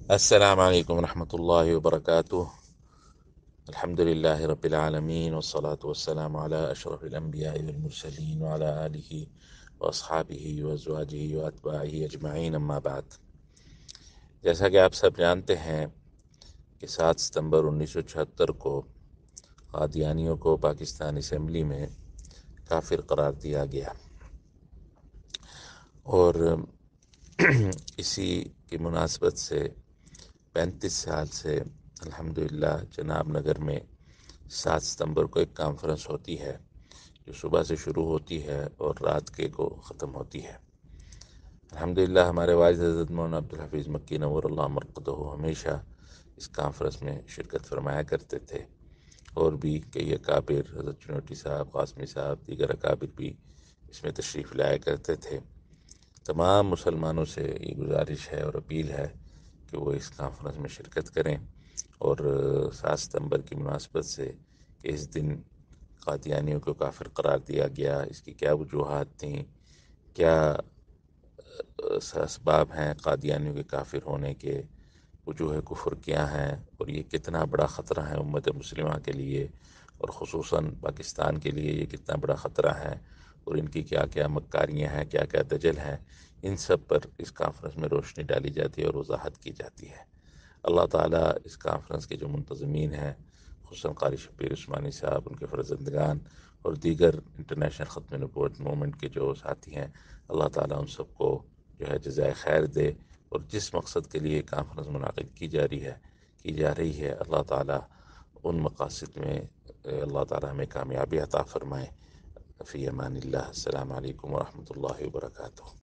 السلام علیکم ورحمۃ اللہ وبرکاتہ۔ الحمد للہ رب العالمین والصلاة والسلام علی اشرف الانبیاء والمرسلین وعلی آلہ واصحابہ وازواجہ واتباعہ اجمعین، اما بعد۔ جیسا کہ آپ سب جانتے ہیں کہ 7 ستمبر 1976 کو قادیانیوں کو پاکستان اسمبلی میں کافر قرار دیا گیا، اور اسی کی مناسبت سے 35 سال سے الحمدللہ جناب نگر میں 7 ستمبر کو ایک کانفرنس ہوتی ہے، جو صبح سے شروع ہوتی ہے اور رات کے کو ختم ہوتی ہے۔ الحمدللہ ہمارے والد حضرت مولانا عبدالحفیظ مکی نور اللہ مرقدہ ہمیشہ اس کانفرنس میں شرکت فرمایا کرتے تھے، اور بھی کئی اکابر، حضرت چنوٹی صاحب، قاسمی صاحب، دیگر اکابر بھی اس میں تشریف لایا کرتے تھے۔ تمام مسلمانوں سے یہ گزارش ہے اور اپیل ہے کہ وہ اس کانفرنس میں شرکت کریں، اور 7 ستمبر کی مناسبت سے کہ اس دن قادیانیوں کو کافر قرار دیا گیا، اس کی کیا وجوہات تھیں، کیا اسباب ہیں قادیانیوں کے کافر ہونے کے، وجوہ کفر کیا ہیں، اور یہ کتنا بڑا خطرہ ہے امت مسلمہ کے لیے، اور خصوصاً پاکستان کے لیے یہ کتنا بڑا خطرہ ہے، اور ان کی کیا کیا مکاریاں ہیں، کیا کیا دجل ہیں، ان سب پر اس کانفرنس میں روشنی ڈالی جاتی ہے اور وضاحت کی جاتی ہے۔ اللہ تعالیٰ اس کانفرنس کے جو منتظمین ہیں، خصوصاً قاری شبیر عثمانی صاحب، ان کے فرزندگان اور دیگر انٹرنیشنل ختم نبوت موومنٹ کے جو ساتھی ہیں، اللہ تعالیٰ ان سب کو جو ہے جزائے خیر دے، اور جس مقصد کے لیے کانفرنس منعقد کی جا رہی ہے اللہ تعالیٰ ان مقاصد میں اللہ تعالیٰ ہمیں کامیابی عطا فرمائے۔ فی امان اللہ۔ السلام علیکم ورحمۃ اللہ وبرکاتہ۔